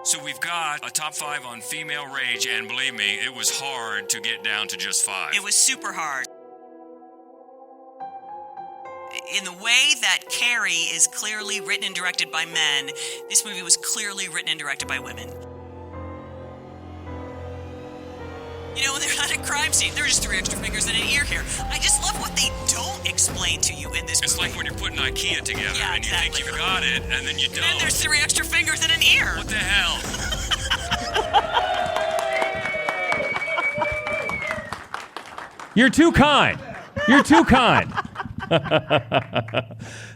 So we've got a top 5 on female rage, and believe me, it was hard to get down to just 5. It was super hard. In the way that Carrie is clearly written and directed by men, this movie was clearly written and directed by women. You know, they're not a crime scene. There are just 3 extra fingers and an ear here. I just love what they don't explain to you in this movie. It's like when you're putting IKEA together, Yeah, and you exactly. think you've got it, and then you don't. And there's 3 extra fingers and an ear. What the hell? You're too kind. You're too kind.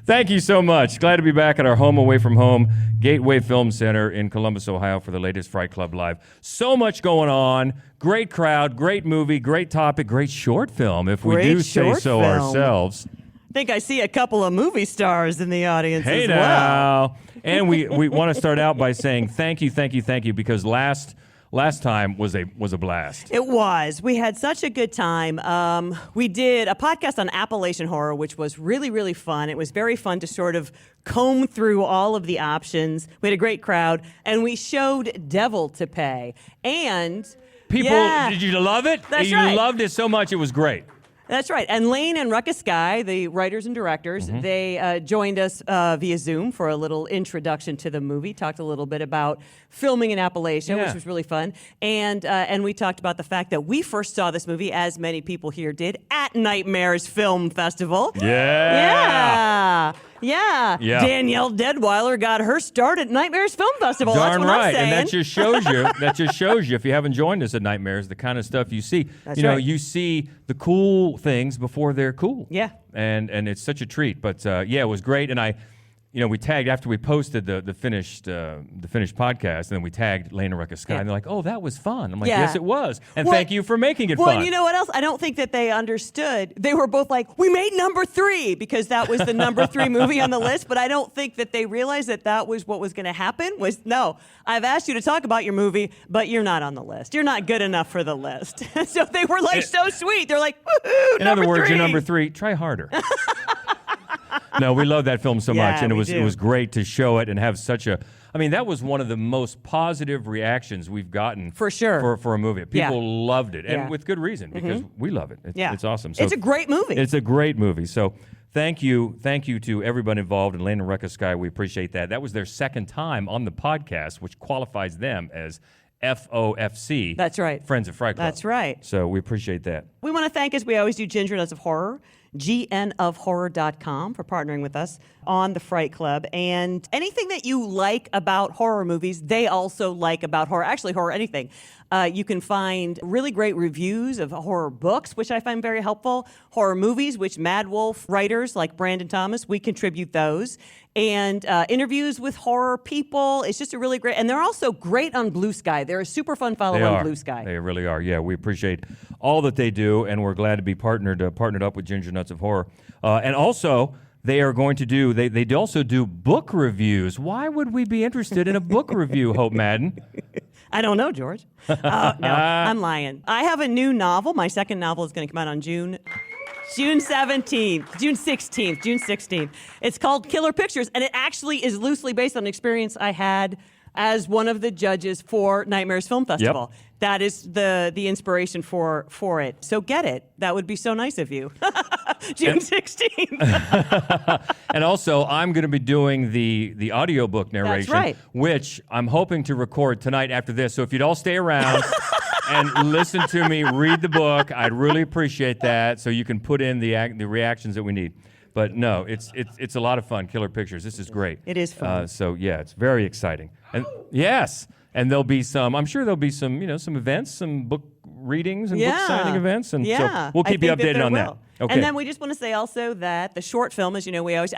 Thank you so much. Glad to be back at our home away from home, Gateway Film Center in Columbus, Ohio for the latest Fright Club Live. So much going on. Great crowd, great movie, great topic, great short film, if we Great do say short so film. ourselves. I think I see a couple of movie stars in the audience Hey as well. now. And we want to start out by saying thank you, because last time was a blast. It was. We had such a good time. We did a podcast on Appalachian horror, which was really, really fun. It was very fun to sort of comb through all of the options. We had a great crowd, and we showed Devil to Pay. And People, yeah, did you love it? That's you right. loved it so much, it was great. That's right. And Lane and Ruckus Sky, the writers and directors, they joined us via Zoom for a little introduction to the movie, talked a little bit about filming in Appalachia, which was really fun. And we talked about the fact that we first saw this movie, as many people here did, at Nightmares Film Festival. Yeah. Yeah. Danielle Deadweiler got her start at Nightmares Film Festival. Darn That's what right. I'm saying. And that just shows you, if you haven't joined us at Nightmares, the kind of stuff you see. That's you know, right. you see the cool things before they're cool. Yeah. And it's such a treat. But yeah, it was great. And we tagged after we posted the finished podcast, and then we tagged Lane and Ruckus Sky, and they're like, "Oh, that was fun." I'm like, Yeah. "Yes, it was." And Well- thank you for making it Well, fun. and you know what else? I don't think that they understood. They were both like, we made number 3 because that was the number 3 movie on the list, but I don't think that they realized that that was what was going to happen. Was no, I've asked you to talk about your movie, but you're not on the list. You're not good enough for the list. So they were like so sweet. They're like, woohoo, In other words, 3. you're number 3. Try harder. No, we love that film so much, Yeah, and we it do. was great to show it and have such a. I mean, that was one of the most positive reactions we've gotten For sure. for a movie. Yeah. People loved it, and Yeah. with good reason, because we love it. Yeah. It's awesome. So It's a great movie. It's a great movie. So thank you to everyone involved, and Lane and Ruckus Sky. We appreciate that. That was their second time on the podcast, which qualifies them as FOFC. That's right. Friends of Fright Club. That's right. So we appreciate that. We want to thank, as we always do, Ginger Nuts of Horror, gnofhorror.com, for partnering with us on the Fright Club. And anything that you like about horror movies, they also like about horror. Actually, horror anything. You can find really great reviews of horror books, which I find very helpful. Horror movies, which Mad Wolf writers like Brandon Thomas, we contribute those. And interviews with horror people. It's just a really great, and they're also great on Blue Sky. They're a super fun follow on Blue Sky. They really are. Yeah, we appreciate all that they do, and we're glad to be partnered up with Ginger Nuts of Horror. And also, they are going to do. They also do book reviews. Why would we be interested in a book review, Hope Madden? I don't know, George. No, I'm lying. I have a new novel. My second novel is going to come out on June 16th. It's called Killer Pictures, and it actually is loosely based on an experience I had as one of the judges for Nightmares Film Festival. Yep. That is the inspiration for it. So get it. That would be so nice of you. June 16th. And also, I'm going to be doing the audiobook narration, right. which I'm hoping to record tonight after this. So if you'd all stay around and listen to me read the book, I'd really appreciate that, so you can put in the reactions that we need. But no, it's a lot of fun. Killer Pictures. This is great. It is fun. So yeah, it's very exciting. And yes, and there'll be some. I'm sure there'll be some events, some book readings and book signing events, and so we'll keep you updated on that. Okay. And then we just want to say also that the short film, as you know, we always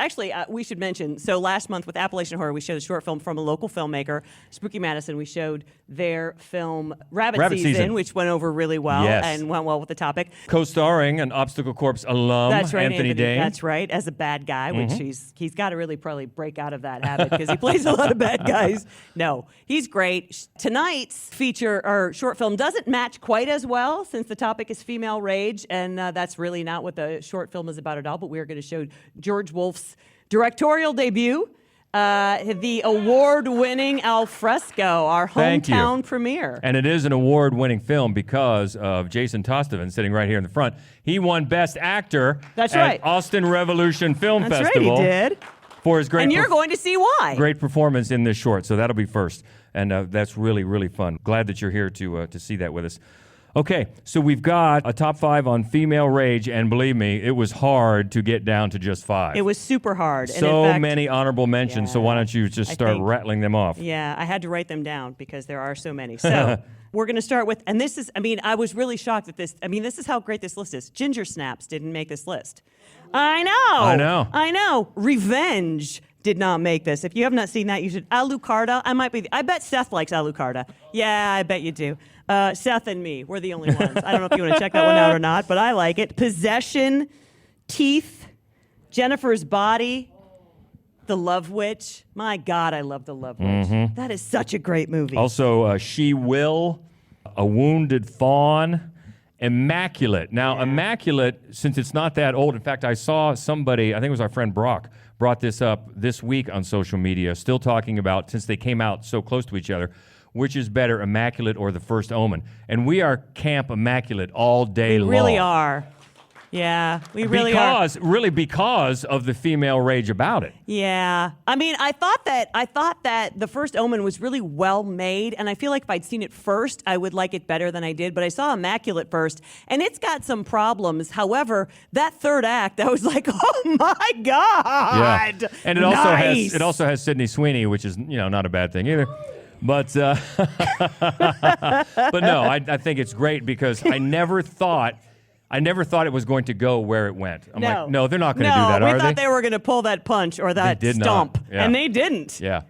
we should mention. So last month with Appalachian Horror, we showed a short film from a local filmmaker, Spooky Madison. We showed their film Rabbit Season, which went over really well and went well with the topic. Co-starring an Obstacle Corps alum, That's right, Anthony Dane. That's right, as a bad guy, which he's got to really probably break out of that habit because he plays a lot of bad guys. No, he's great. Tonight's feature or short film doesn't match quite as well since the topic is female rage, and that's really not what the short film is about at all. But we are going to show George Wolfe's directorial debut, the award-winning Alfresco, our Thank you. hometown premiere. And it is an award-winning film because of Jason Tostovan sitting right here in the front. He won Best Actor That's at right. Austin Revolution Film That's Festival. right, he did. For his great And you're going to see why. great performance in this short, so that'll be first. And that's really, really fun. Glad that you're here to see that with us. Okay, so we've got a top 5 on female rage, and believe me, it was hard to get down to just 5. It was super hard. And So in fact, many honorable mentions, so why don't you just I start think- rattling them off? Yeah, I had to write them down because there are so many. So we're going to start with, and this is, I was really shocked at this. this is how great this list is. Ginger Snaps didn't make this list. I know. Revenge did not make this. If you have not seen that, you should. Alucarda, I bet Seth likes Alucarda. Yeah, I bet you do. Seth and me, we're the only ones. I don't know if you want to check that one out or not, but I like it. Possession, Teeth, Jennifer's Body, The Love Witch. My God, I love The Love Witch. Mm-hmm. That is such a great movie. Also, She Will, A Wounded Fawn, Immaculate. Now, Immaculate, since it's not that old, in fact, I saw somebody, I think it was our friend Brock, brought this up this week on social media, still talking about, since they came out so close to each other, which is better, Immaculate or The First Omen? And we are Camp Immaculate all day long. We really are. Yeah, we really are. Because of the female rage about it. Yeah. I thought that The First Omen was really well made, and I feel like if I'd seen it first, I would like it better than I did, but I saw Immaculate first, and it's got some problems. However, that third act, I was like, "Oh my God." Yeah. And it also has Sydney Sweeney, which is, not a bad thing either. But but no, I think it's great because I never thought it was going to go where it went. I'm like, no, they're not going to do that, we are thought they? they were going to pull that punch or that They did stomp, not. Yeah. and they didn't. Yeah.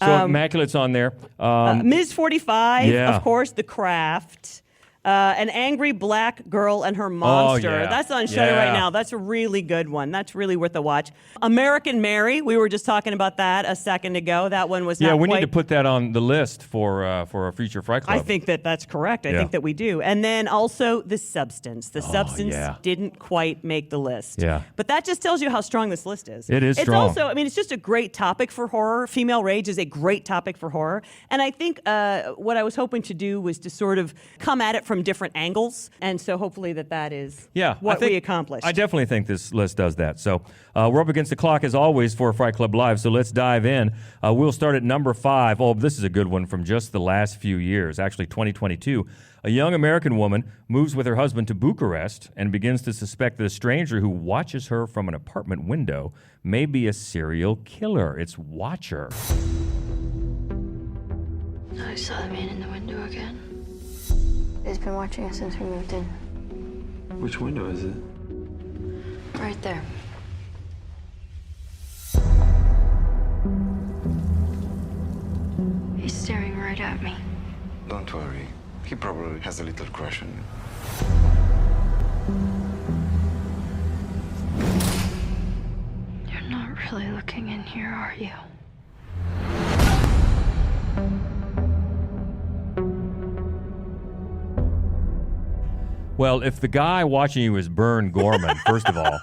So Immaculate's on there. Ms. 45, Yeah. of course, The Craft. An Angry Black Girl and Her Monster. yeah. That's on Shudder Yeah. right now. That's a really good one. That's really worth a watch. American Mary. We were just talking about that a second ago. That one was not we quite... need to put that on the list for a future Fright Club. I think that's correct. I Yeah. think that we do. And then also The Substance. The Substance yeah. didn't quite make the list. Yeah. But that just tells you how strong this list is. It is it's strong. also, it's just a great topic for horror. Female rage is a great topic for horror. And I think what I was hoping to do was to sort of come at it from different angles. And so hopefully that is what we accomplished. I definitely think this list does that. So we're up against the clock as always for Fright Club Live, so let's dive in. We'll start at number 5. Oh, this is a good one from just the last few years, actually 2022. A young American woman moves with her husband to Bucharest and begins to suspect that a stranger who watches her from an apartment window may be a serial killer. It's Watcher. I saw the man in the window again. He's been watching us since we moved in. Which window is it? Right there. He's staring right at me. Don't worry. He probably has a little crush on you. You're not really looking in here, are you? Well, if the guy watching you is Bern Gorman, first of all,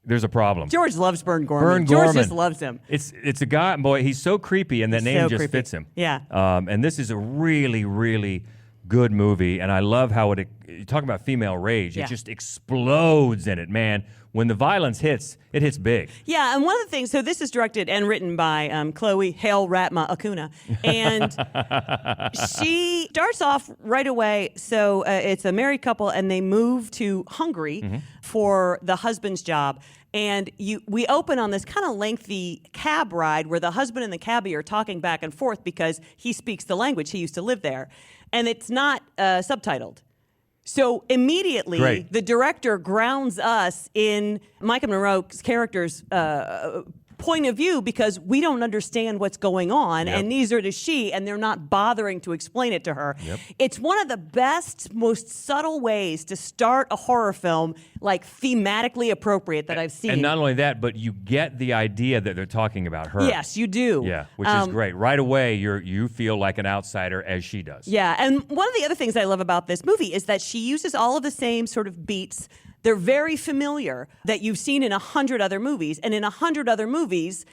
there's a problem. George loves Bern Gorman. Bern George Gorman. just loves him. It's a guy, boy, he's so creepy, and that name so just creepy. fits him. Yeah. And this is a really, really good movie, and I love how you talk about female rage. Yeah. It just explodes in it, man. When the violence hits, it hits big. Yeah, and one of the things, so this is directed and written by Chloe Hale Ratma Acuna, and she starts off right away. So it's a married couple, and they move to Hungary for the husband's job. And we open on this kind of lengthy cab ride where the husband and the cabbie are talking back and forth because he speaks the language. He used to live there. And it's not subtitled. So immediately, Great. the director grounds us in Micah Monroe's character's point of view because we don't understand what's going on, Yep. and neither does she, and they're not bothering to explain it to her. Yep. It's one of the best, most subtle ways to start a horror film, like thematically appropriate that I've seen. And not only that, but you get the idea that they're talking about her. Yes, you do. Yeah, which is great. Right away, you feel like an outsider, as she does. Yeah, and one of the other things I love about this movie is that she uses all of the same sort of beats. They're very familiar that you've seen in 100 other movies, and in 100 other movies,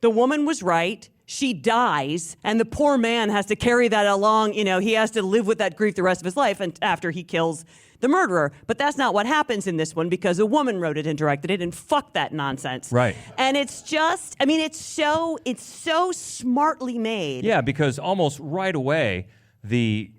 The woman was right. She dies, and the poor man has to carry that along. You know, he has to live with that grief the rest of his life and after he kills the murderer. But that's not what happens in this one because a woman wrote it and directed it, and fuck that nonsense. Right. And it's just, I mean, it's so smartly made. Yeah, because almost right away, the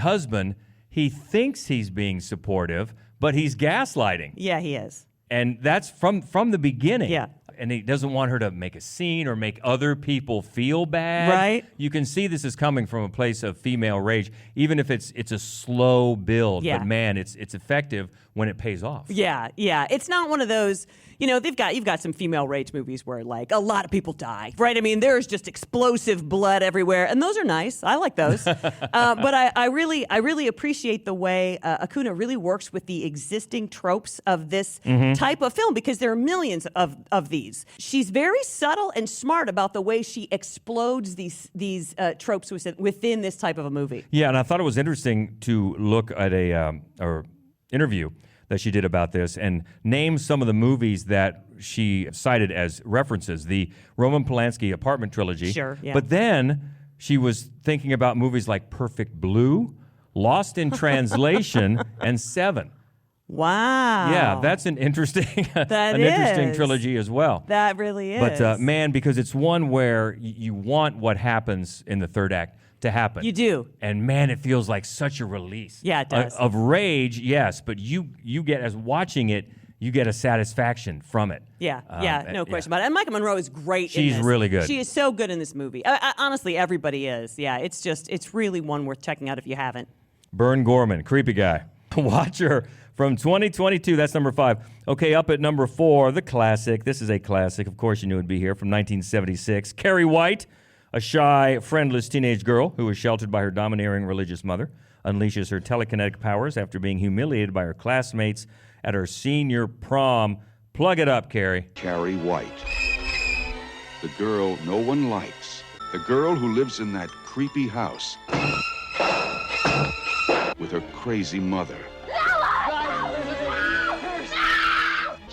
husband, he thinks he's being supportive, but he's gaslighting. Yeah, he is. And that's from the beginning. Yeah. And he doesn't want her to make a scene or make other people feel bad. Right. You can see this is coming from a place of female rage, even if it's a slow build. Yeah. But man, it's effective when it pays off. Yeah. It's not one of those, you know, you've got some female rage movies where like a lot of people die, right? I mean, there's just explosive blood everywhere, and those are nice. I like those. But I really appreciate the way Acuna really works with the existing tropes of this type of film because there are millions of these. She's very subtle and smart about the way she explodes these tropes within this type of a movie. Yeah, and I thought it was interesting to look at or interview that she did about this and name some of the movies that she cited as references. The Roman Polanski apartment trilogy. Sure, yeah. But then she was thinking about movies like Perfect Blue, Lost in Translation, and Seven. Wow. Yeah, that's an interesting, interesting trilogy as well. That really is. But man, because it's one where you want what happens in the third act to happen. You do. And man, it feels like such a release. Yeah, it does. Of rage, yes, but you get, as watching it, you get a satisfaction from it. Yeah, no question about it. And Micah Monroe is great in She's this. really good. She is so good in this movie. Honestly, everybody is. Yeah, it's really one worth checking out if you haven't. Bern Gorman, creepy guy. Watcher from 2022, that's number 5. Okay, up at number 4, the classic. This is a classic. Of course you knew it'd be here, from 1976. Carrie White, a shy, friendless teenage girl who is sheltered by her domineering religious mother, unleashes her telekinetic powers after being humiliated by her classmates at her senior prom. Plug it up, Carrie. Carrie White. The girl no one likes. The girl who lives in that creepy house with her crazy mother.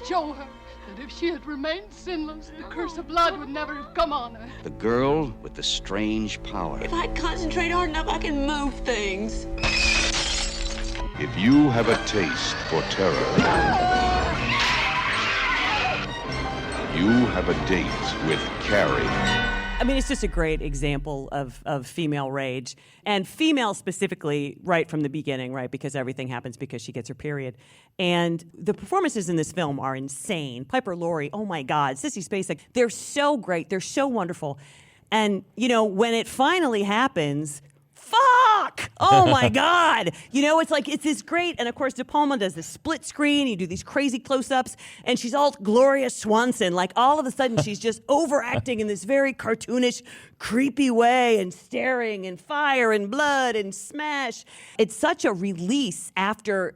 Show her that if she had remained sinless, the curse of blood would never have come on her. The girl with the strange power. If I concentrate hard enough, I can move things. If you have a taste for terror, you have a date with Carrie. I mean, it's just a great example of female rage, and female specifically right from the beginning, right? Because everything happens because she gets her period. And the performances in this film are insane. Piper Laurie, oh my God, Sissy Spacek, they're so great. They're so wonderful. And, you know, when it finally happens, fuck! Oh my God! You know, it's like, it's this great, and of course De Palma does this split screen, you do these crazy close-ups, and she's all Gloria Swanson, like all of a sudden she's just overacting in this very cartoonish, creepy way, and staring, and fire, and blood, and smash. It's such a release after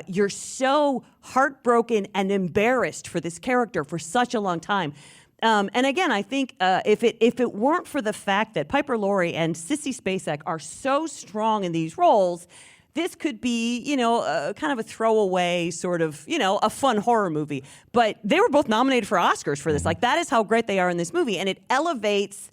you're so heartbroken and embarrassed for this character for such a long time. And again, I think if it weren't for the fact that Piper Laurie and Sissy Spacek are so strong in these roles, this could be, you know, kind of a throwaway sort of, you know, a fun horror movie. But they were both nominated for Oscars for this. Like, that is how great they are in this movie. And it elevates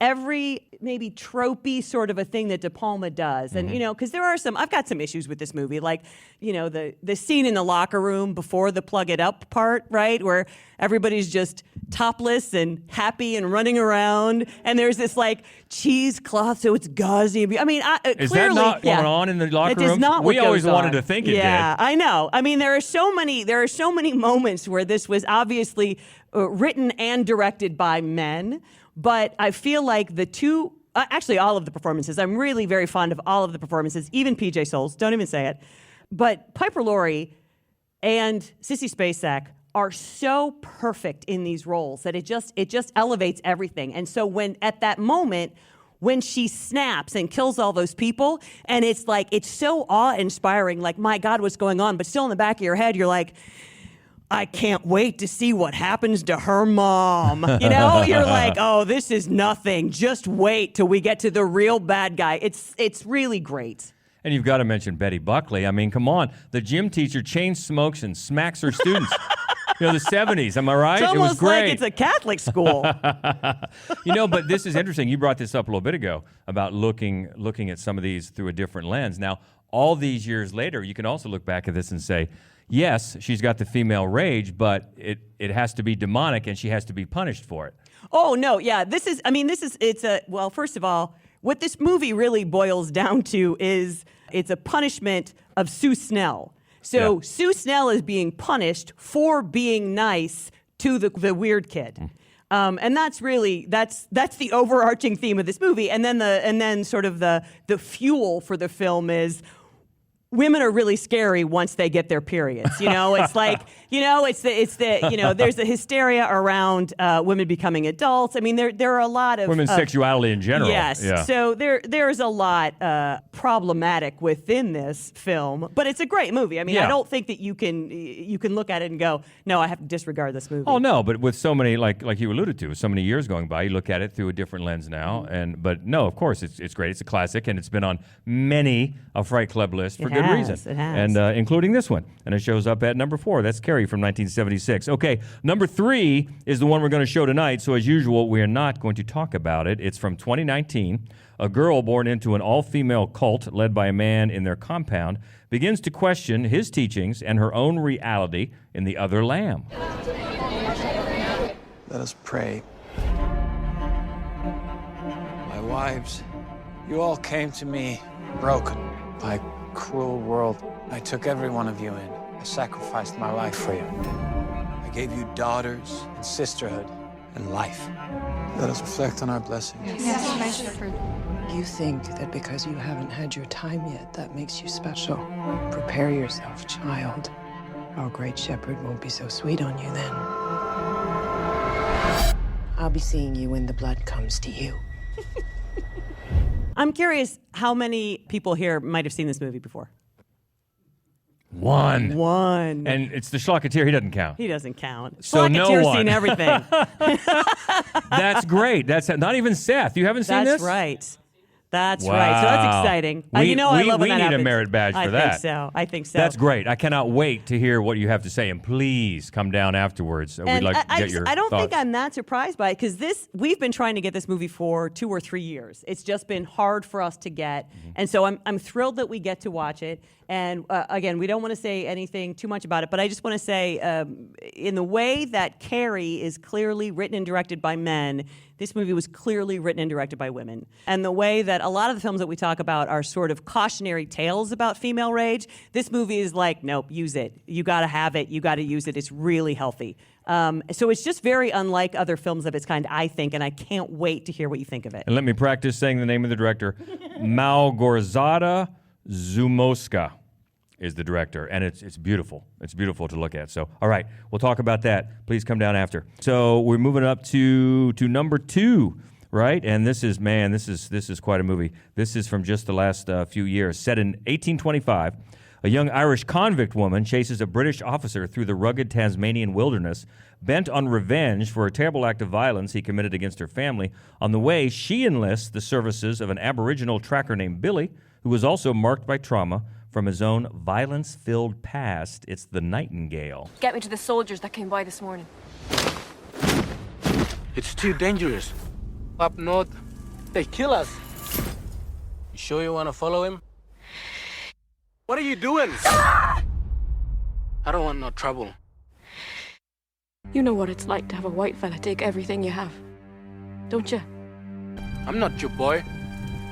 every maybe tropey sort of a thing that De Palma does. And, you know, because I've got some issues with this movie. Like, you know, the scene in the locker room before the plug it up part, right? Where everybody's just topless and happy and running around. And there's this like cheesecloth, so it's gauzy. I mean, Is clearly, that not going on in the locker room? It is not what We always goes wanted on. to think it did. Yeah, I know. I mean, there are so many moments where this was obviously written and directed by men. But I feel like the two, actually all of the performances, I'm really very fond of all of the performances, even PJ Souls, don't even say it. But Piper Laurie and Sissy Spacek are so perfect in these roles that it just elevates everything. And so at that moment, when she snaps and kills all those people, and it's like, it's so awe-inspiring, like, my God, what's going on? But still in the back of your head, you're like, I can't wait to see what happens to her mom. You know, you're like, oh, this is nothing. Just wait till we get to the real bad guy. It's really great. And you've got to mention Betty Buckley. I mean, come on. The gym teacher chain smokes and smacks her students. the 70s. Am I right? It's It was almost great. like it's a Catholic school. But this is interesting. You brought this up a little bit ago about looking at some of these through a different lens. Now, all these years later, you can also look back at this and say, yes, she's got the female rage, but it has to be demonic and she has to be punished for it. Oh, no, yeah. First of all, what this movie really boils down to is it's a punishment of Sue Snell. So Sue Snell is being punished for being nice to the weird kid. And that's the overarching theme of this movie. And then sort of the fuel for the film is women are really scary once they get their periods. It's like, there's the hysteria around women becoming adults. I mean, there are a lot of women's sexuality in general. Yes. Yeah. So there's a lot problematic within this film, but it's a great movie. I mean, I don't think that you can look at it and go, no, I have to disregard this movie. Oh no, but with so many like you alluded to, so many years going by, you look at it through a different lens now. But no, of course it's great. It's a classic, and it's been on many a Fright Club list for good reason. It has. And including this one. And it shows up at number 4. That's Carrie from 1976. Okay, number 3 is the one we're going to show tonight. So as usual, we are not going to talk about it. It's from 2019. A girl born into an all-female cult led by a man in their compound begins to question his teachings and her own reality in The Other Lamb. Let us pray. My wives, you all came to me broken by a cruel world. I took every one of you in. I sacrificed my life for you. I gave you daughters and sisterhood and life. Let us reflect on our blessings. Yes, my shepherd. You think that because you haven't had your time yet, that makes you special. Prepare yourself, child. Our great shepherd won't be so sweet on you then. I'll be seeing you when the blood comes to you. I'm curious how many people here might have seen this movie before. One. And it's the Schlocketeer. He doesn't count. he doesn't count. So no Schlocketeer's one. seen everything. That's great. That's not even Seth. You haven't seen this? That's right. That's right. So that's exciting. I love when that we need happens. a merit badge for that. I think so. That's great. I cannot wait to hear what you have to say, and please come down afterwards. We'd like to get your I don't think thoughts. I'm that surprised by it, because we've been trying to get this movie for 2 or 3 years. It's just been hard for us to get, and so I'm thrilled that we get to watch it. And again, we don't want to say anything too much about it, but I just want to say, in the way that Carrie is clearly written and directed by men, this movie was clearly written and directed by women. And the way that a lot of the films that we talk about are sort of cautionary tales about female rage, this movie is like, nope, use it. You got to have it. You got to use it. It's really healthy. So it's just very unlike other films of its kind, I think, and I can't wait to hear what you think of it. And let me practice saying the name of the director. Małgorzata Zumowska is the director, and it's beautiful. It's beautiful to look at. So, all right, we'll talk about that. Please come down after. So we're moving up to number 2, right? And this is quite a movie. This is from just the last few years. Set in 1825, a young Irish convict woman chases a British officer through the rugged Tasmanian wilderness, bent on revenge for a terrible act of violence he committed against her family. On the way, she enlists the services of an Aboriginal tracker named Billy, who was also marked by trauma from his own violence-filled past. It's the Nightingale. Get me to the soldiers that came by this morning. It's too dangerous. Up north, they kill us. You sure you want to follow him? What are you doing? I don't want no trouble. You know what it's like to have a white fella take everything you have, don't you? I'm not your boy.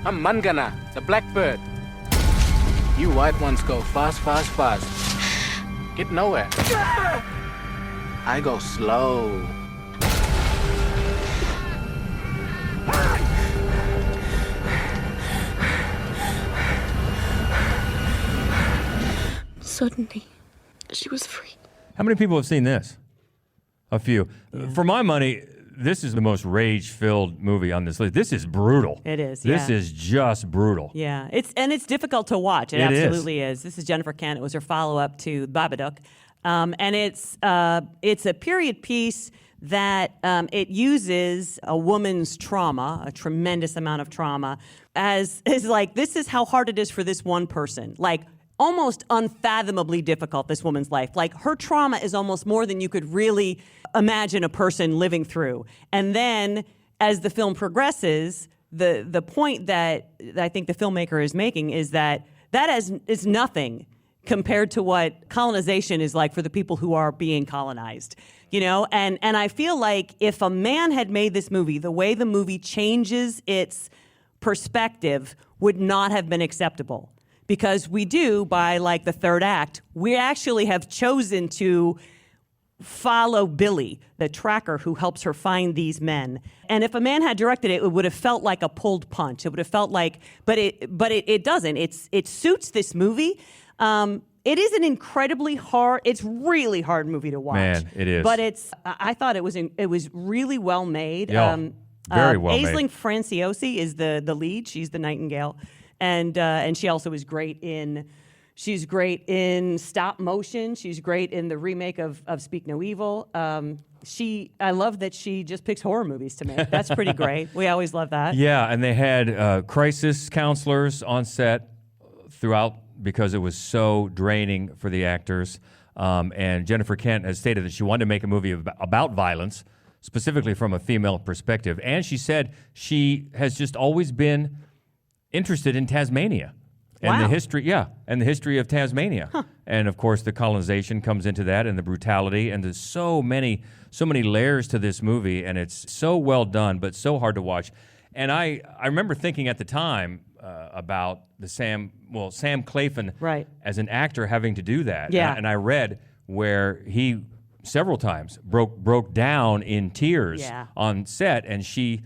I'm Mangana, the blackbird. You white ones go fast, fast, fast. Get nowhere. I go slow. Suddenly, she was free. How many people have seen this? A few. Yeah. For my money, this is the most rage-filled movie on this list. This is brutal. It is, This is just brutal. Yeah, it's difficult to watch. It absolutely is. This is Jennifer Kent. It was her follow-up to Babadook. And it's a period piece that it uses a woman's trauma, a tremendous amount of trauma, as like, this is how hard it is for this one person. Like, almost unfathomably difficult, this woman's life. Like, her trauma is almost more than you could really imagine a person living through. And then as the film progresses, the point that I think the filmmaker is making is that is nothing compared to what colonization is like for the people who are being colonized. You know, and I feel like if a man had made this movie, the way the movie changes its perspective would not have been acceptable. Because we do, by like the third act, we actually have chosen to follow Billy, the tracker who helps her find these men. And if a man had directed it, it would have felt like a pulled punch. It would have felt like, but it doesn't. It suits this movie. It is an incredibly hard, it's really hard movie to watch. Man, it is. But I thought it was really well made. Yeah, very well made. Aisling Franciosi is the lead. She's the Nightingale. And she also is great in stop motion. She's great in the remake of Speak No Evil. I love that she just picks horror movies to make. That's pretty great. We always love that. Yeah, and they had crisis counselors on set throughout because it was so draining for the actors. And Jennifer Kent has stated that she wanted to make a movie about violence, specifically from a female perspective. And she said she has just always been interested in Tasmania and the history of Tasmania. Huh. And of course the colonization comes into that, and the brutality, and there's so many layers to this movie, and it's so well done but so hard to watch. And I remember thinking at the time about the Sam Claflin as an actor having to do that. Yeah. And I read where he several times broke down in tears on set, and she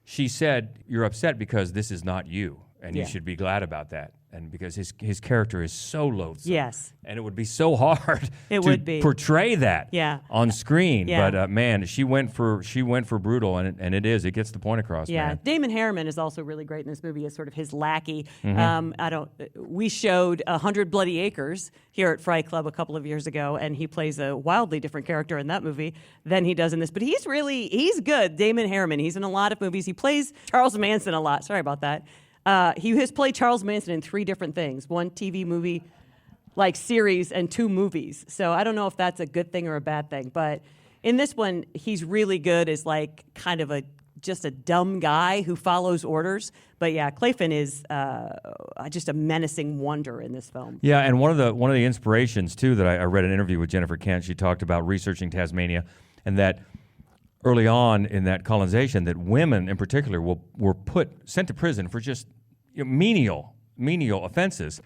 said, "You're upset because this is not you, and you should be glad about that." And because his character is so loathsome. Yes. And it would be so hard to portray that on screen. Yeah. But man, she went for brutal, and it gets the point across. Yeah. Man. Damon Harriman is also really great in this movie as sort of his lackey. Mm-hmm. We showed 100 Bloody Acres here at Fright Club a couple of years ago, and he plays a wildly different character in that movie than he does in this. But he's good. Damon Harriman. He's in a lot of movies. He plays Charles Manson a lot. Sorry about that. He has played Charles Manson in 3 different things, 1 TV movie, like series, and 2 movies. So I don't know if that's a good thing or a bad thing. But in this one, he's really good as like kind of just a dumb guy who follows orders. But yeah, Claflin is just a menacing wonder in this film. Yeah, and one of the inspirations too that I read an interview with Jennifer Kent. She talked about researching Tasmania, and that early on in that colonization, that women in particular were sent to prison for just menial offenses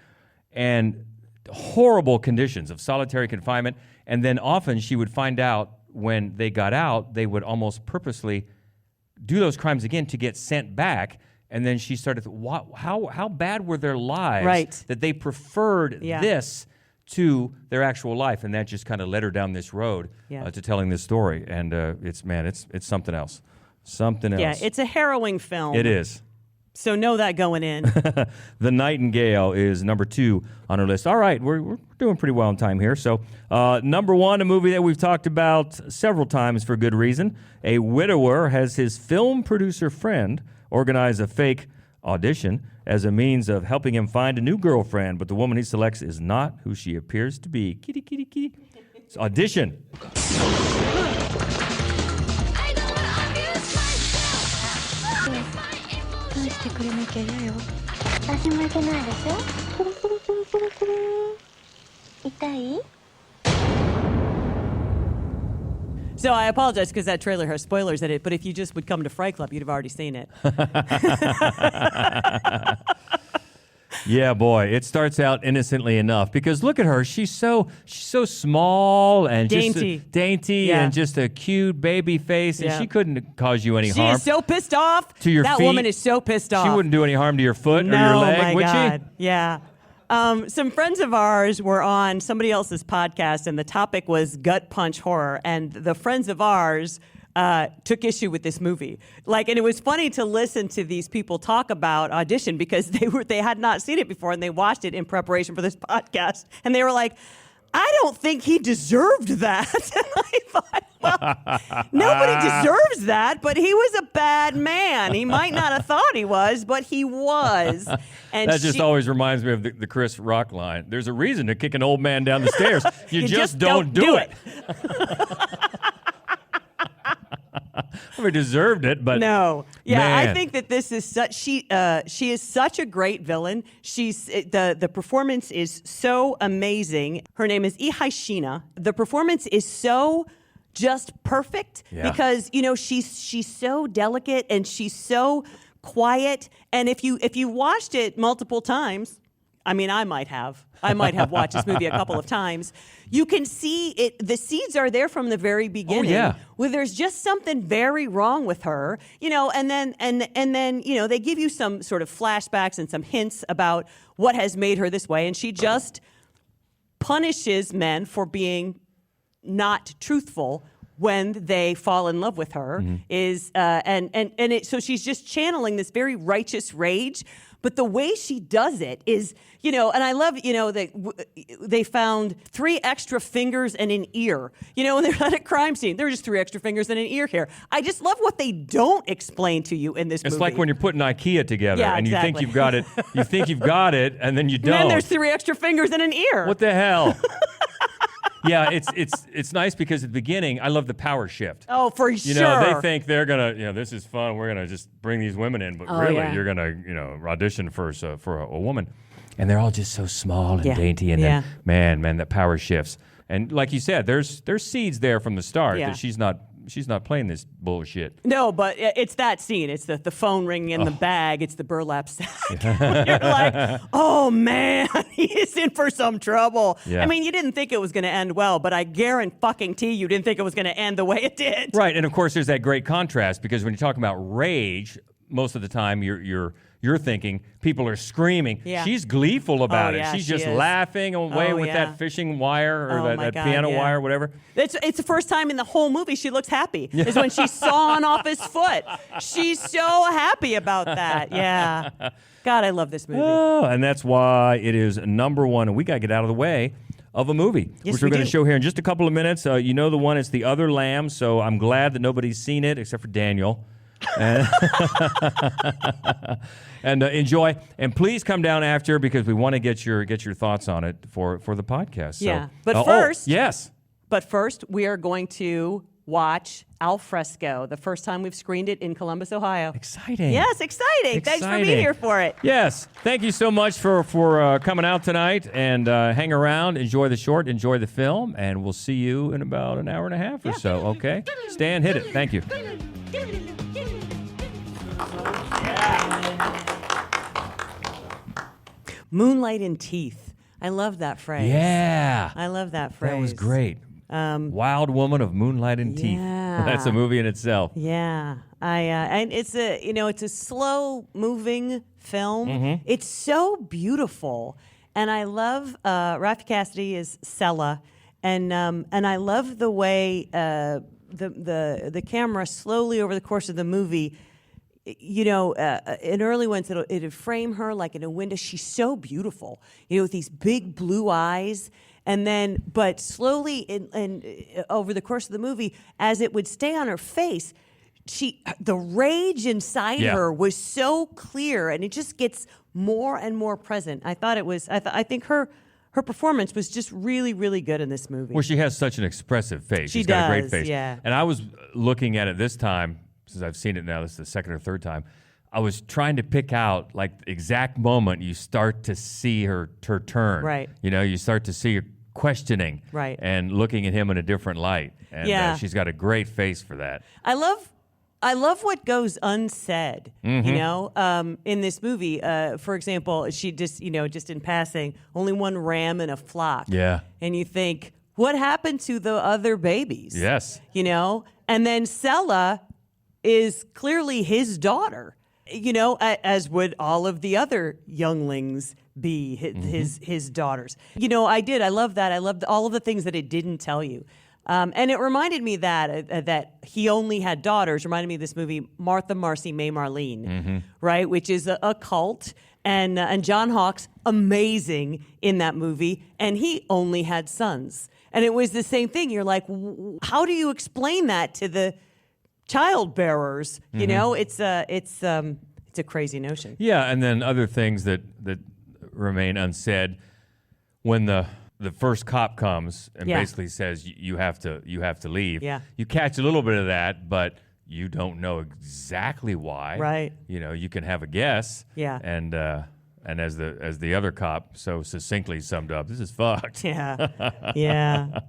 and horrible conditions of solitary confinement. And then often she would find out when they got out, they would almost purposely do those crimes again to get sent back. And then she started, how bad were their lives that they preferred this to their actual life, and that just kind of led her down this road to telling this story. And it's something else. Something else. Yeah, it's a harrowing film. It is. So know that going in. The Nightingale is number 2 on our list. All right, we're doing pretty well in time here. So number 1, a movie that we've talked about several times for good reason. A widower has his film producer friend organize a fake audition as a means of helping him find a new girlfriend, but the woman he selects is not who she appears to be. Kitty, kitty, kitty. It's Audition. So I apologize because that trailer has spoilers in it, but if you just would come to Fright Club, you'd have already seen it. Yeah, boy, it starts out innocently enough because look at her. She's so small and dainty and just a cute baby face, and she couldn't cause you any harm. She is so pissed off. To your that feet. woman is so pissed off. She wouldn't do any harm to your foot or your leg, would God. she? Yeah. Some friends of ours were on somebody else's podcast, and the topic was gut punch horror, and the friends of ours took issue with this movie. And it was funny to listen to these people talk about Audition because they had not seen it before, and they watched it in preparation for this podcast, and they were like, I don't think he deserved that. And I thought, well, nobody deserves that, but he was a bad man. He might not have thought he was, but he was. And that just always reminds me of the Chris Rock line. There's a reason to kick an old man down the stairs. You just don't do it. I mean, deserved it, but no. Yeah, man. I think that this is such. She is such a great villain. The performance is so amazing. Her name is Ihai Shina. The performance is so just perfect because she's so delicate and she's so quiet. And if you watched it multiple times, I mean, I might have watched this movie a couple of times. You can see it. The seeds are there from the very beginning. Oh, yeah. Where there's just something very wrong with her, and then they give you some sort of flashbacks and some hints about what has made her this way, and she just punishes men for being not truthful when they fall in love with her. So she's just channeling this very righteous rage. But the way she does it is, and I love, that they found 3 extra fingers and an ear. When they're at a crime scene, there are just 3 extra fingers and an ear here. I just love what they don't explain to you in this movie. It's like when you're putting IKEA together and exactly. you think you've got it. You think you've got it, and then you don't. And then there's 3 extra fingers and an ear. What the hell? Yeah, it's nice because at the beginning, I love the power shift. Oh, for sure. They think they're gonna, this is fun. We're gonna just bring these women in, but you're gonna, audition for a woman, and they're all just so small and dainty, and then man, that power shifts. And like you said, there's seeds there from the start that she's not playing this bullshit. No, but it's that scene. It's the phone ringing in the bag. It's the burlap sack. You're like, oh, man, he is in for some trouble. Yeah. I mean, you didn't think it was going to end well, but I guarantee you didn't think it was going to end the way it did. Right, and of course, there's that great contrast because when you're talking about rage, most of the time you're thinking people are screaming. Yeah. She's gleeful about it. Yeah, She's she just is. laughing away with that fishing wire or that piano wire, whatever. It's the first time in the whole movie she looks happy. Is when she's sawing off his foot. She's so happy about that. Yeah. God, I love this movie. Oh, and that's why it is number 1. And we got to get out of the way of a movie, which we're going to show here in just a couple of minutes. The one, it's The Other Lamb, so I'm glad that nobody's seen it except for Daniel. And enjoy, and please come down after because we want to get your thoughts on it for the podcast. So, but first, yes. But first, we are going to watch Al Fresco, the first time we've screened it in Columbus, Ohio. Exciting! Yes, exciting! Thanks for being here for it. Yes, thank you so much for coming out tonight and hang around, enjoy the short, enjoy the film, and we'll see you in about an hour and a half or so. Okay, Stan, hit it. Thank you. Moonlight in Teeth. I love that phrase. Yeah. I love that phrase. That was great. Wild Woman of Moonlight in Teeth. That's a movie in itself. Yeah. And it's a slow moving film. Mm-hmm. It's so beautiful. And I love Rafi Cassidy is Sella. And I love the way the camera slowly over the course of the movie, in early ones, it'd frame her like in a window. She's so beautiful, with these big blue eyes. And then, but slowly and over the course of the movie, as it would stay on her face, the rage inside her was so clear, and it just gets more and more present. I thought it was. I think her performance was just really, really good in this movie. Well, she has such an expressive face. She's got a great face. Yeah. And I was looking at it this time, since I've seen it now, this is the second or third time. I was trying to pick out like the exact moment you start to see her turn. Right. You start to see her questioning. Right. And looking at him in a different light. And she's got a great face for that. I love what goes unsaid, in this movie. For example, she just in passing, only one ram in a flock. Yeah. And you think, what happened to the other babies? Yes. And then Sella is clearly his daughter, as would all of the other younglings be his daughters. I love that. I loved all of the things that it didn't tell you. And it reminded me that he only had daughters. Reminded me of this movie, Martha, Marcy, May, Marlene, right? Which is a cult. And John Hawkes, amazing in that movie, and he only had sons. And it was the same thing. You're like, how do you explain that to the child bearers? You know, it's a crazy notion. Yeah, and then other things that remain unsaid when the first cop comes and basically says you have to leave. Yeah. You catch a little bit of that, but you don't know exactly why. Right. You know, you can have a guess. Yeah. And as the other cop so succinctly summed up, this is fucked. Yeah. Yeah.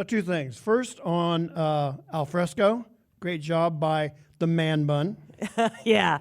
Two things. First, on Alfresco, great job by the man bun. Yeah.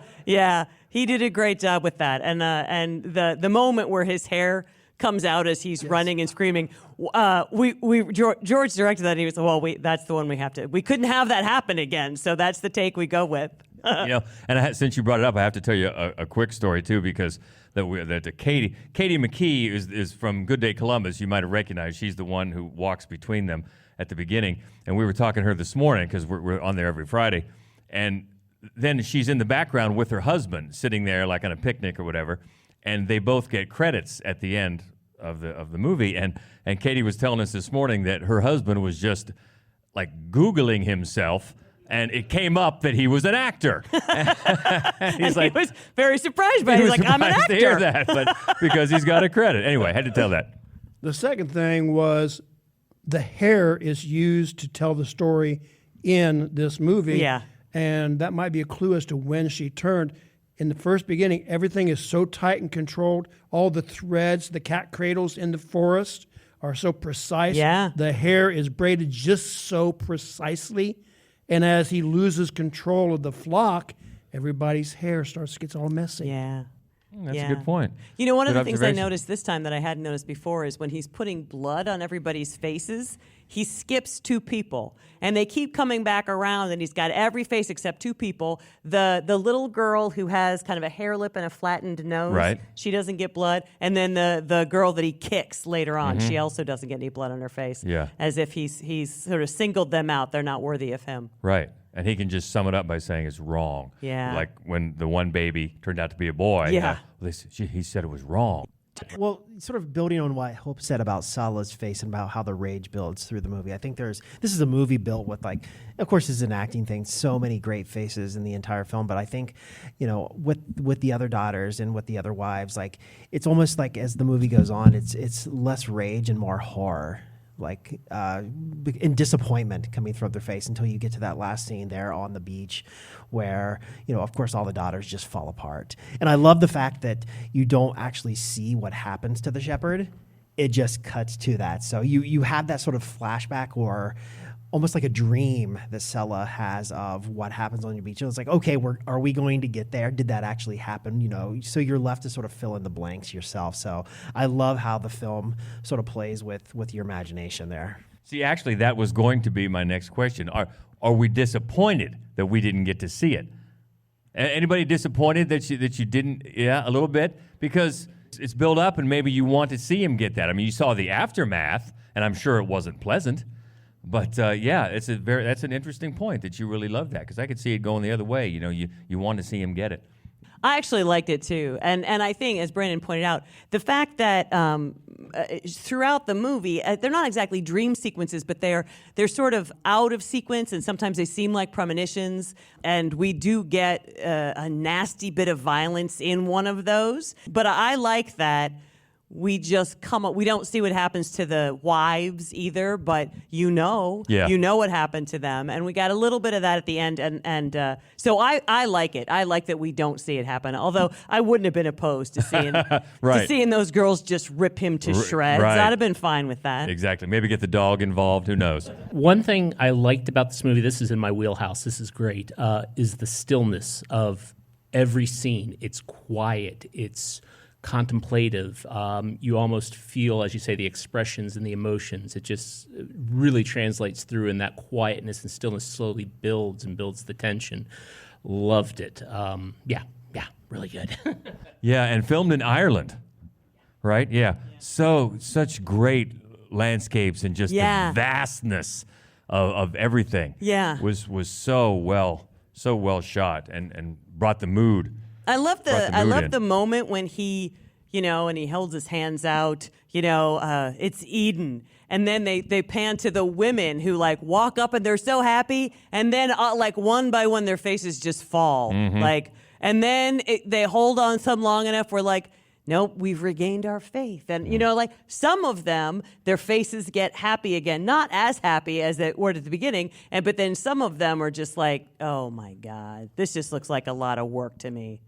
He did a great job with that. And the moment where his hair comes out as he's running and screaming, George directed that, and he was, that's the one we couldn't have that happen again. So that's the take we go with. You know, and since you brought it up, I have to tell you a quick story too, because Katie McKee is from Good Day Columbus. You might have recognized. She's the one who walks between them at the beginning, and we were talking to her this morning because we're on there every Friday, and then she's in the background with her husband sitting there like on a picnic or whatever, and they both get credits at the end of the movie, and Katie was telling us this morning that her husband was just like Googling himself. And it came up that he was an actor. And he was very surprised by it. He's like, I'm an actor. To hear that, but because he's got a credit. Anyway, I had to tell that. The second thing was the hair is used to tell the story in this movie. Yeah. And that might be a clue as to when she turned. In the first beginning, everything is so tight and controlled. All the threads, the cat cradles in the forest are so precise. Yeah. The hair is braided just so precisely. And as he loses control of the flock, everybody's hair gets all messy. Yeah. That's a good point. You know, one of Good the things I observation. noticed this time that I hadn't noticed before is when he's putting blood on everybody's faces, he skips two people. And they keep coming back around, and he's got every face except two people. The little girl who has kind of a hair lip and a flattened nose, Right. she doesn't get blood. And then the girl that he kicks later on, she also doesn't get any blood on her face. Yeah. As if he's sort of singled them out. They're not worthy of him. Right. And he can just sum it up by saying it's wrong. Yeah. Like when the one baby turned out to be a boy. Yeah. He said it was wrong. Well, sort of building on what Hope said about Salah's face and about how the rage builds through the movie, I think this is a movie built with, like, of course it's an acting thing, so many great faces in the entire film, but I think, you know, with the other daughters and with the other wives, like, it's almost like as the movie goes on, it's less rage and more horror. Like in disappointment coming from their face until you get to that last scene there on the beach where, you know, of course all the daughters just fall apart. And I love the fact that you don't actually see what happens to the shepherd. It just cuts to that. So you have that sort of flashback or almost like a dream that Sela has of what happens on your beach. And it's like, okay, are we going to get there? Did that actually happen? You know, so you're left to sort of fill in the blanks yourself. So I love how the film sort of plays with your imagination there. See, actually, that was going to be my next question. Are we disappointed that we didn't get to see it? Anybody disappointed that you didn't? Yeah, a little bit, because it's built up and maybe you want to see him get that. I mean, you saw the aftermath, and I'm sure it wasn't pleasant. But yeah, that's an interesting point that you really love that, because I could see it going the other way. You know, you want to see him get it. I actually liked it too, and I think, as Brandon pointed out, the fact that throughout the movie, they're not exactly dream sequences, but they're sort of out of sequence, and sometimes they seem like premonitions. And we do get a nasty bit of violence in one of those. But I like that. We just we don't see what happens to the wives either, but you know what happened to them. And we got a little bit of that at the end. And so I like it. I like that we don't see it happen. Although I wouldn't have been opposed to seeing, to seeing those girls just rip him to shreds. Right. I'd have been fine with that. Exactly. Maybe get the dog involved. Who knows? One thing I liked about this movie, this is in my wheelhouse, this is great, is the stillness of every scene. It's quiet. It's contemplative. You almost feel, as you say, the expressions and the emotions. It just really translates through, and that quietness and stillness slowly builds and builds the tension. Loved it. Yeah, really good. Yeah, and filmed in Ireland, right? Yeah. Such great landscapes and just the vastness of everything. Yeah. Was so well shot and brought the mood I love brought the I mood love in. the moment when he, and he holds his hands out, it's Eden. And then they pan to the women who like walk up and they're so happy. And then like one by one, their faces just fall. Mm-hmm. And then they hold on some long enough. We're like, nope, we've regained our faith. And, some of them, their faces get happy again. Not as happy as they were at the beginning. But then some of them are just like, oh my God, this just looks like a lot of work to me.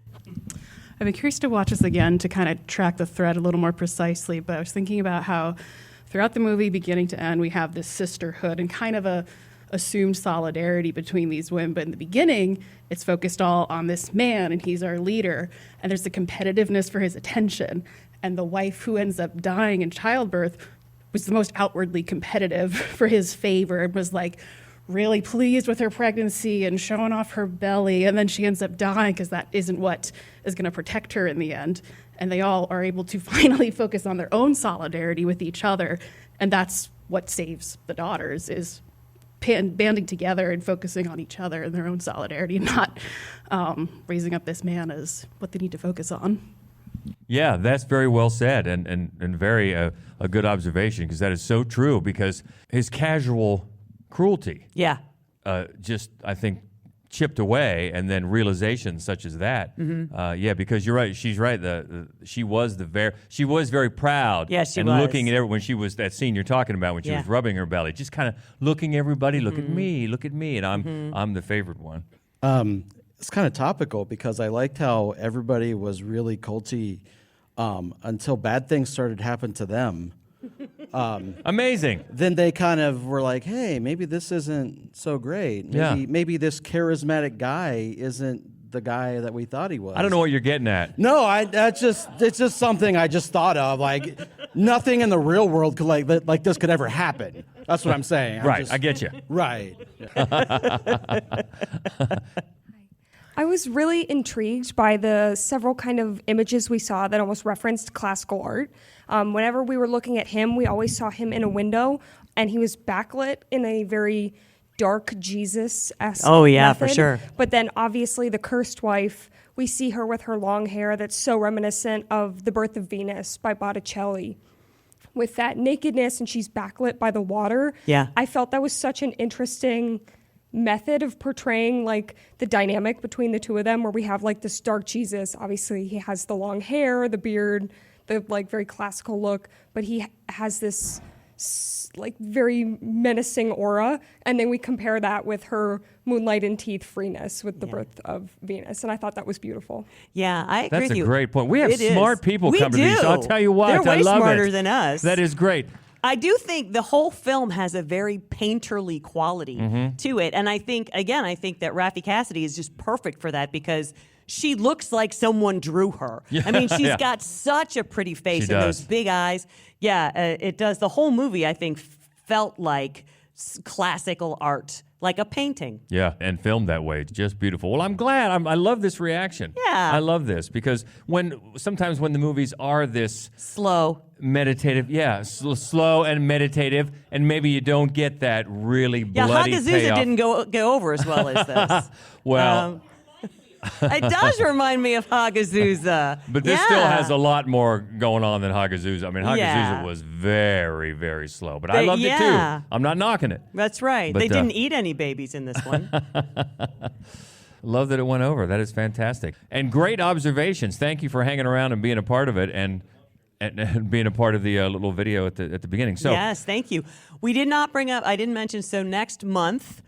I'd be curious to watch this again to kind of track the thread a little more precisely. But I was thinking about how throughout the movie, beginning to end, we have this sisterhood and kind of a assumed solidarity between these women. But in the beginning, it's focused all on this man, and he's our leader. And there's the competitiveness for his attention. And the wife who ends up dying in childbirth was the most outwardly competitive for his favor and was like really pleased with her pregnancy and showing off her belly. And then she ends up dying because that isn't what is going to protect her in the end. And they all are able to finally focus on their own solidarity with each other. And that's what saves the daughters, is banding together and focusing on each other and their own solidarity, and not raising up this man as what they need to focus on. Yeah, that's very well said, and very a good observation, because that is so true, because his casual cruelty just, I think, chipped away, and then realizations such as that. Because you're right. She's right. She was very proud. Yes, she and was. looking at everyone when she was that scene you're talking about, when she was rubbing her belly, just kind of looking everybody, look at me, and I'm the favorite one. It's kind of topical, because I liked how everybody was really culty until bad things started happening to them. Amazing. Then they kind of were like, hey, maybe this isn't so great. Maybe this charismatic guy isn't the guy that we thought he was. I don't know what you're getting at. No, it's just something I just thought of. Like, nothing in the real world could like this could ever happen. That's what I'm saying. I get you. Right. I was really intrigued by the several kind of images we saw that almost referenced classical art. Whenever we were looking at him, we always saw him in a window, and he was backlit in a very dark Jesus-esque for method. sure. But then obviously the cursed wife, we see her with her long hair that's so reminiscent of The Birth of Venus by Botticelli. With that nakedness, and she's backlit by the water. Yeah. I felt that was such an interesting method of portraying like the dynamic between the two of them, where we have like this dark Jesus. Obviously he has the long hair, the beard, the like very classical look, but he has this like very menacing aura. And then we compare that with her moonlight and teeth freeness with The Birth of Venus. And I thought that was beautiful. Yeah, I agree with you. That's a great point. We have It smart is. people We come to these. do. I'll tell you what. They're way I love smarter it. than us. That is great. I do think the whole film has a very painterly quality to it. And I think that Raffi Cassidy is just perfect for that, because she looks like someone drew her. I mean, she's got such a pretty face and those big eyes. Yeah, it does. The whole movie, I think, felt like classical art, like a painting. Yeah, and filmed that way. Just beautiful. Well, I'm glad. I love this reaction. Yeah. I love this, because sometimes when the movies are this slow, meditative, slow and meditative, and maybe you don't get that really bloody Hagazusa payoff. didn't go over as well as this. Well, it does remind me of Hagazusa. but this still has a lot more going on than Hagazusa. I mean, Hagazusa was very, very slow, but I loved it too. I'm not knocking it. That's right. But, they didn't eat any babies in this one. Love that it went over. That is fantastic. And great observations. Thank you for hanging around and being a part of it, and being a part of the little video at the beginning. So yes, thank you. We did not bring up, I didn't mention, so next month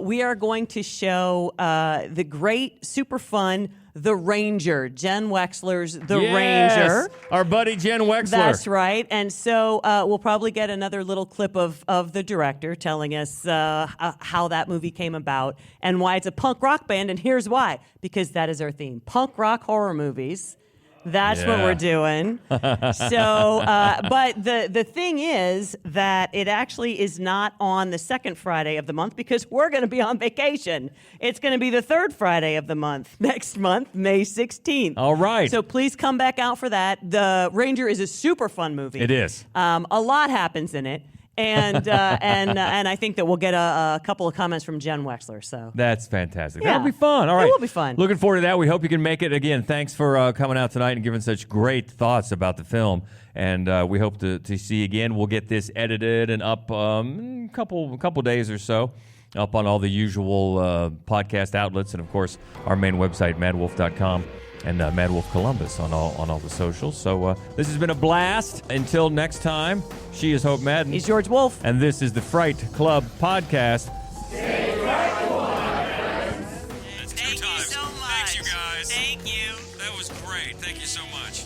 we are going to show the great, super fun The Ranger, Jen Wexler's The Ranger. Our buddy Jen Wexler. That's right. And so we'll probably get another little clip of the director telling us how that movie came about and why it's a punk rock band. And here's why. Because that is our theme. Punk rock horror movies. That's what we're doing. So, but the thing is that it actually is not on the second Friday of the month, because we're going to be on vacation. It's going to be the third Friday of the month, next month, May 16th. All right. So please come back out for that. The Ranger is a super fun movie. It is. A lot happens in it. and I think that we'll get a couple of comments from Jen Wexler. So That's fantastic. Yeah. That'll be fun. All right. It will be fun. Looking forward to that. We hope you can make it. Again, thanks for coming out tonight and giving such great thoughts about the film. And we hope to see you again. We'll get this edited and up in a couple days or so, up on all the usual podcast outlets, and of course our main website, madwolf.com, and Mad Wolf Columbus on all the socials. So this has been a blast. Until next time, she is Hope Madden. He's George Wolf. And this is the Fright Club Podcast. Thank you so much. Thanks, you guys. Thank you. That was great. Thank you so much.